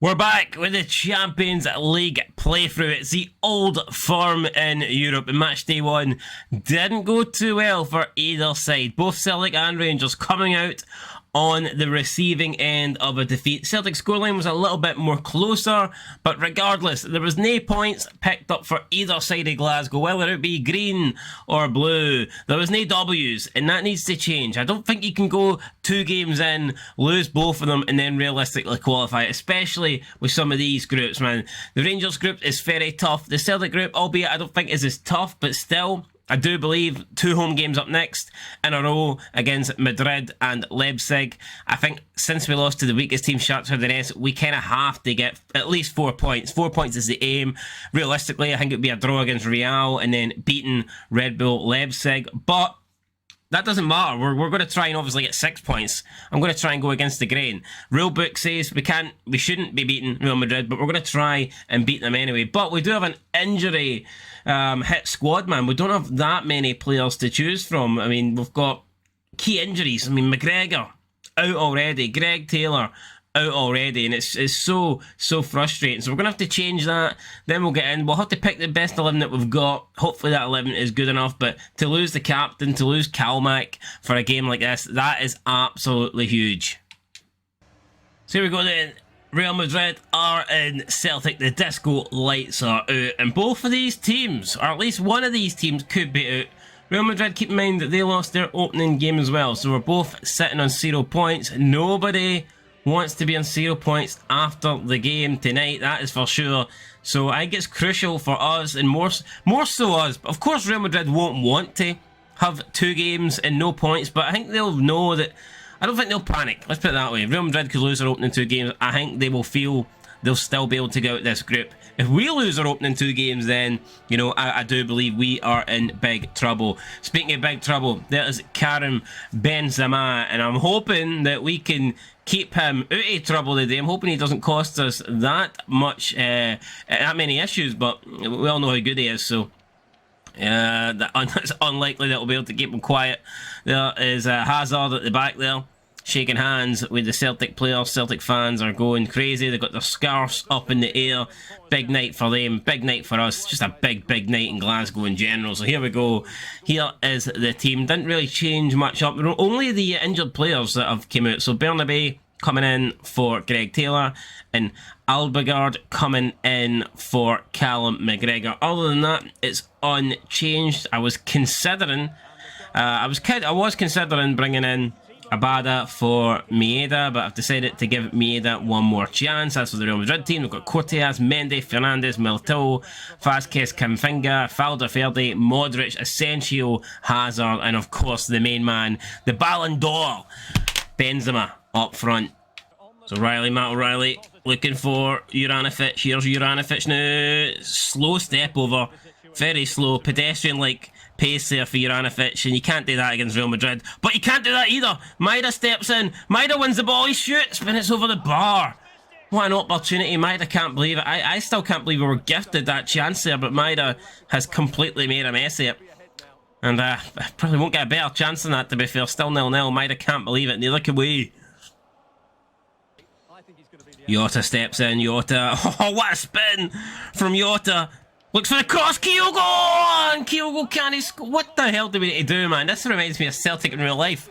We're back with the Champions League playthrough. It's the old firm in Europe, and match day one didn't go too well for either side. Both Celtic and Rangers coming out on the receiving end of a defeat. Celtic scoreline was a little bit more closer, but regardless, there was no points picked up for either side of Glasgow, whether it be green or blue. There was no W's, and that needs to change. I don't think you can go 2 games in, lose both of them, and then realistically qualify, especially with some of these groups, man. The Rangers group is very tough. The Celtic group, albeit I don't think is as tough, but still, I do believe 2 home games up next in a row against Madrid and Leipzig. I think since we lost to the weakest team, Shakhtar Donetsk, we kind of have to get at least 4 points. 4 points is the aim. Realistically, I think it would be a draw against Real and then beating Red Bull Leipzig. But that doesn't matter. We're going to try and obviously get 6 points. I'm going to try and go against the grain. Rule book says we shouldn't be beating Real Madrid, but we're going to try and beat them anyway. But we do have an injury hit squad, man. We don't have that many players to choose from. I mean, we've got key injuries. I mean, McGregor out already. Greg Taylor out already, and it's so frustrating. So we're gonna have to change that. Then we'll get in. We'll have to pick the best 11 that we've got. Hopefully that 11 is good enough. But to lose the captain, to lose Kalmak for a game like this, that is absolutely huge. So here we go then. Real Madrid are in Celtic. The disco lights are out, and both of these teams, or at least one of these teams, could be out. Real Madrid, keep in mind that they lost their opening game as well, so we're both sitting on 0 points. Nobody wants to be on 0 points after the game tonight, that is for sure. So I think it's crucial for us, and more so us. Of course, Real Madrid won't want to have 2 games and no points, but I think they'll know that. I don't think they'll panic. Let's put it that way. If Real Madrid could lose their opening 2 games, I think they will feel they'll still be able to go out this group. If we lose our opening 2 games, then, you know, I do believe we are in big trouble. Speaking of big trouble, there is Karim Benzema, and I'm hoping that we can keep him out of trouble today. I'm hoping he doesn't cost us that much, that many issues, but we all know how good he is, so it's unlikely that we'll be able to keep him quiet. There is Hazard at the back there, shaking hands with the Celtic players. Celtic fans are going crazy. They've got their scarves up in the air. Big night for them, big night for us. Just a big night in Glasgow in general. So here we go. Here is the team. Didn't really change much up. There were only the injured players that have come out. So Bernabé coming in for Greg Taylor, and Albergaard coming in for Callum McGregor. Other than that, it's unchanged. I was considering bringing in Abada for Maeda, but I've decided to give Maeda one more chance. That's for the Real Madrid team. We've got Cortez, Mendy, Fernandes, Militao, Vázquez, Camavinga, Valverde, Modric, Asensio, Hazard, and of course the main man, the Ballon d'Or, Benzema up front. So Matt O'Reilly looking for Juranovic. Here's Juranovic now. Slow step over, very slow, pedestrian-like pace there for Juranovic, and you can't do that against Real Madrid. But you can't do that either. Maeda steps in. Maeda wins the ball. He shoots, but it's over the bar. What an opportunity. Maeda can't believe it. I still can't believe we were gifted that chance there, but Maeda has completely made a mess of it. And I probably won't get a better chance than that, to be fair. Still 0-0. Maeda can't believe it, and they look away. Jota steps in. Jota. Oh, what a spin from Jota. Looks for the cross. Kyogo! And Kyogo can't score. What the hell do we need to do, man? This reminds me of Celtic in real life.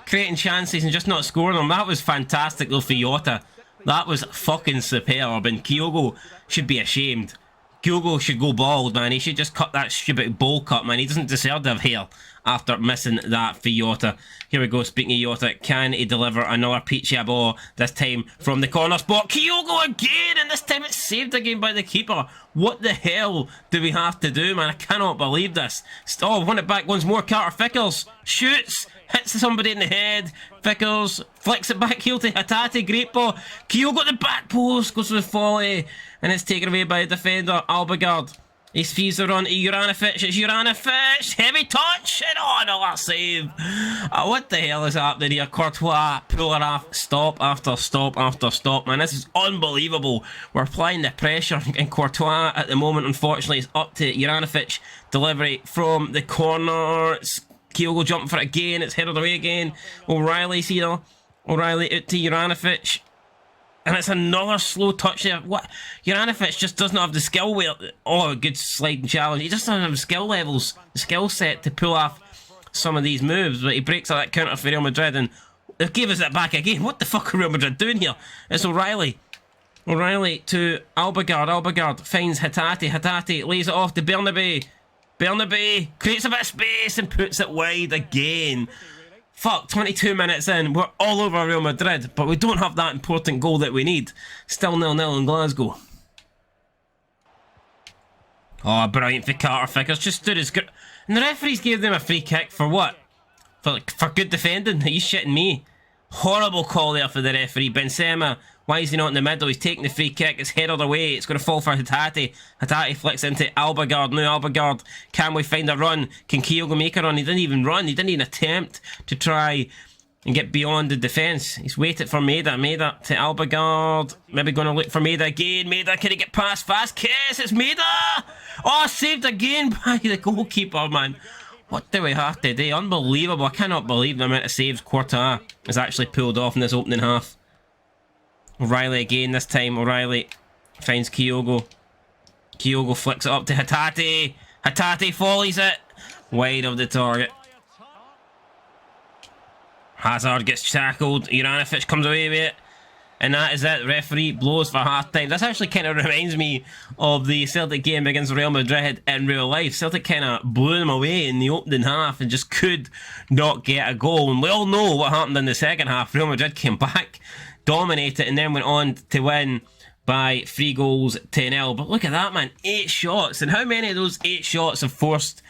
Creating chances and just not scoring them. That was fantastic, though, for Jota. That was fucking superb. And Kyogo should be ashamed. Kyogo should go bald, man. He should just cut that stupid bowl cut, man. He doesn't deserve to have hair after missing that for Jota. Here we go, speaking of Jota, can he deliver another peachy ball, this time from the corner spot? Kyogo again, and this time it's saved again by the keeper. What the hell do we have to do, man? I cannot believe this. Oh, won it back once more. Carter Vickers shoots, hits somebody in the head. Vickers flicks it back heel to Hatate, great ball. Kyogo at the back post, goes for the volley, and it's taken away by the defender, Albergaard. He's fees are on Juranovic. It's Juranovic. Heavy touch. And oh, another save. What the hell is happening here? Courtois pulling off stop after stop after stop. Man, this is unbelievable. We're applying the pressure. And Courtois at the moment, unfortunately, is up to Juranovic. Delivery from the corner. It's Kyogo jumping for it again. It's headed away again. O'Reilly's here. O'Reilly out to Juranovic. And it's another slow touch there. What? Juranovic just doesn't have the skill. Oh, good sliding challenge. He just doesn't have the skill levels, the skill set to pull off some of these moves. But he breaks out that counter for Real Madrid, and they gave us it back again. What the fuck are Real Madrid doing here? It's O'Reilly. O'Reilly to Albergard. Albergard finds Hatate. Hatate lays it off to Bernabé. Bernabé creates a bit of space and puts it wide again. Fuck, 22 minutes in, we're all over Real Madrid, but we don't have that important goal that we need. Still 0-0 in Glasgow. Oh, brilliant for Carter Vickers, just stood his grip. And the referees gave them a free kick for what? For good defending? Are you shitting me? Horrible call there for the referee. Benzema, why is he not in the middle? He's taking the free kick, it's headed away, it's going to fall for Hatate. Hatate flicks into Albergard. Now Albergard, can we find a run? Can Kyogo make a run? He didn't even run, he didn't even attempt to try and get beyond the defence. He's waited for Maida. Maida to Albergard, maybe going to look for Maida again. Maida, can he get past Vasquez? It's Maida! Oh, saved again by the goalkeeper, man. What do we have today? Unbelievable. I cannot believe the amount of saves Courtois has actually pulled off in this opening half. O'Reilly again this time. O'Reilly finds Kyogo. Kyogo flicks it up to Hatate. Hatate volleys it wide of the target. Hazard gets tackled. Juranovic comes away with it. And that is it. The referee blows for half time. This actually kind of reminds me of the Celtic game against Real Madrid in real life. Celtic kind of blew them away in the opening half and just could not get a goal. And we all know what happened in the second half. Real Madrid came back, dominated, and then went on to win by 3 goals to 0. But look at that, man. 8 shots. And how many of those 8 shots have forced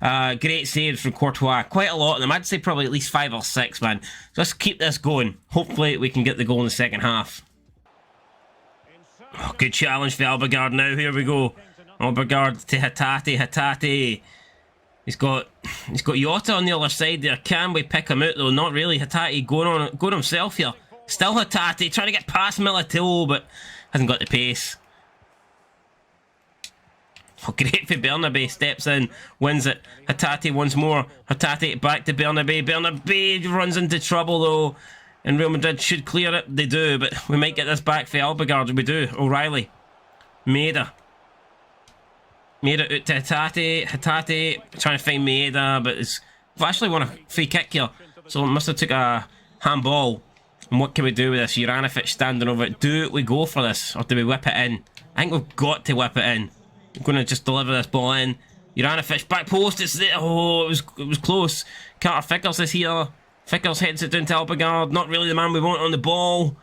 great saves from Courtois? Quite a lot of them. I'd say probably at least 5 or 6, man. So let's keep this going. Hopefully we can get the goal in the second half. Oh, good challenge for Albergard now. Here we go. Albergard to Hatate. Hatate. He's got Jota on the other side there. Can we pick him out though? Not really. Hatate going himself here. Still Hatate trying to get past Militao, but hasn't got the pace. Oh, great for Bernabé, steps in, wins it. Hatate once more. Hatate back to Bernabé. Bernabé runs into trouble though. And Real Madrid should clear it. They do, but we might get this back for Albergard. We do. O'Reilly. Maida. Maida out to Hatate. Hatate trying to find Maida, but we've actually won a free kick here. So it must have took a handball. And what can we do with this? Juranovic standing over it. Do we go for this? Or do we whip it in? I think we've got to whip it in. I'm going to just deliver this ball in. Juranovic, back post, it's there. Oh, it was close. Carter Vickers is here. Vickers heads it down to Albergard. Not really the man we want on the ball.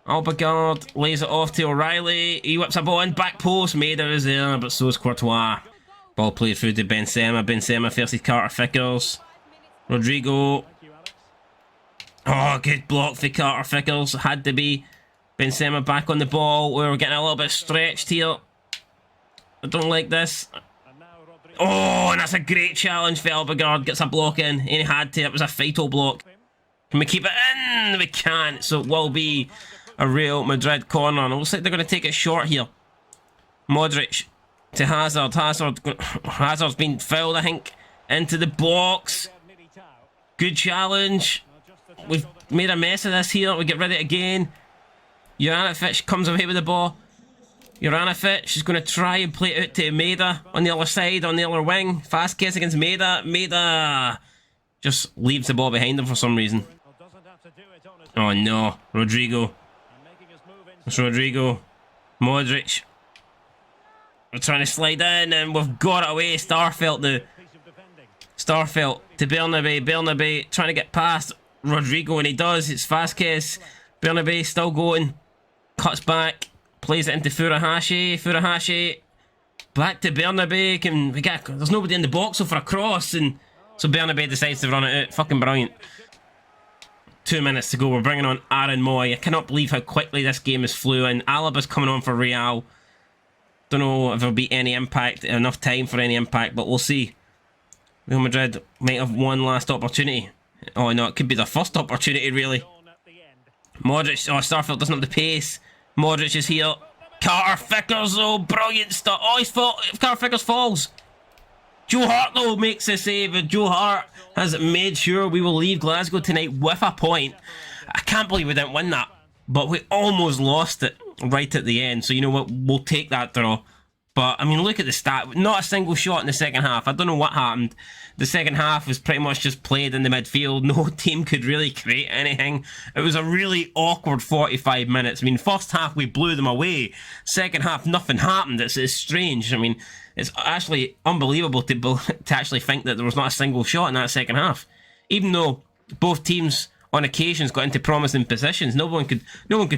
Albergard lays it off to O'Reilly. He whips a ball in, back post. Maida is there, but so is Courtois. Ball played through to Benzema. Benzema versus Carter Vickers. Rodrigo. Oh, good block for Carter Vickers. Had to be. Benzema back on the ball. We were getting a little bit stretched here. I don't like this. Oh, and that's a great challenge for Albergard. Gets a block in. And he had to. It was a fatal block. Can we keep it in? We can't. So it will be a Real Madrid corner. And it looks like they're going to take it short here. Modric to Hazard. Hazard's been fouled, I think. Into the box. Good challenge. We've made a mess of this here. We get rid of it again. Juranovic comes away with the ball. Juranovic is going to try and play it out to Maida on the other side, on the other wing. Vasquez against Maida. Maida just leaves the ball behind him for some reason. Oh no, Rodrigo. It's Rodrigo. Modric. We're trying to slide in and we've got it away. Starfelt now. Starfelt to Bernabé. Bernabé trying to get past Rodrigo, and he does. It's Vasquez. Bernabé still going. Cuts back. Plays it into Furuhashi. Furuhashi back to Bernabé. There's nobody in the box so for a cross, and so Bernabé decides to run it out. Fucking brilliant. 2 minutes to go. We're bringing on Aaron Moy. I cannot believe how quickly this game has flew in. Alaba's coming on for Real. Don't know if there'll be any impact, enough time for any impact, but we'll see. Real Madrid might have one last opportunity. Oh no, it could be their first opportunity really. Modric. Oh, Starfelt doesn't have the pace. Modric is here. Carter Vickers, oh, brilliant stuff. Oh, he's fall. Carter Vickers falls. Joe Hart, though, makes a save. And Joe Hart has made sure we will leave Glasgow tonight with a point. I can't believe we didn't win that. but we almost lost it right at the end. So you know what? We'll take that draw. But, I mean, look at the stat. Not a single shot in the second half. I don't know what happened. The second half was pretty much just played in the midfield. No team could really create anything. It was a really awkward 45 minutes. I mean, first half we blew them away. Second half, nothing happened. It's strange. I mean, it's actually unbelievable to actually think that there was not a single shot in that second half. Even though both teams on occasions got into promising positions. No one could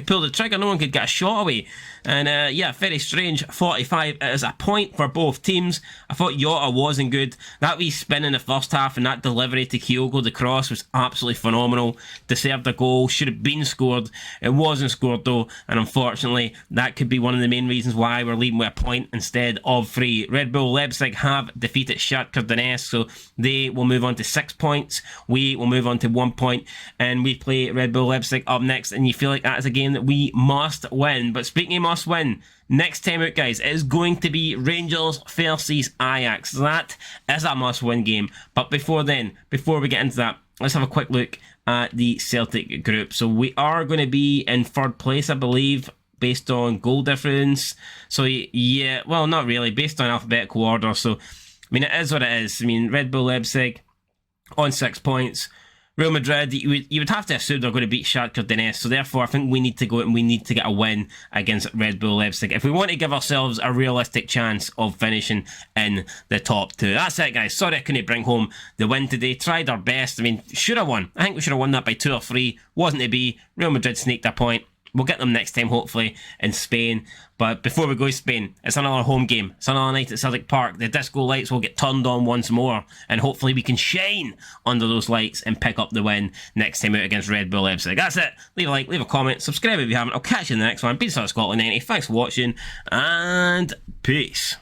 pull the trigger. No one could get a shot away. And yeah, very strange. 45 is a point for both teams. I thought Jota wasn't good. That wee spin in the first half and that delivery to Kyogo, the cross, was absolutely phenomenal. Deserved a goal. Should have been scored. It wasn't scored though. And unfortunately, that could be one of the main reasons why we're leading with a point instead of 3. Red Bull Leipzig have defeated Shakhtar Donetsk, so they will move on to 6 points. We will move on to 1 point. And we play Red Bull Leipzig up next, and you feel like that is a game that we must win. But speaking of must win, next time out, guys, it is going to be Rangers versus Ajax. That is a must win game. But before we get into that, let's have a quick look at the Celtic group. So we are going to be in 3rd place, I believe, based on goal difference. So yeah, well, not really, based on alphabetical order. So, I mean, it is what it is. I mean, Red Bull Leipzig on 6 points. Real Madrid, you would have to assume they're going to beat Shakhtar Donetsk, so therefore I think we need to go out and we need to get a win against Red Bull Leipzig if we want to give ourselves a realistic chance of finishing in the top 2. That's it, guys. Sorry I couldn't bring home the win today. Tried our best. I mean, should have won. I think we should have won that by 2 or 3. Wasn't to be. Real Madrid sneaked a point. We'll get them next time, hopefully, in Spain. But before we go to Spain, it's another home game. It's another night at Celtic Park. The disco lights will get turned on once more. And hopefully we can shine under those lights and pick up the win next time out against Red Bull Leipzig. That's it. Leave a like, leave a comment, subscribe if you haven't. I'll catch you in the next one. Been Scotland 90. Thanks for watching, and peace.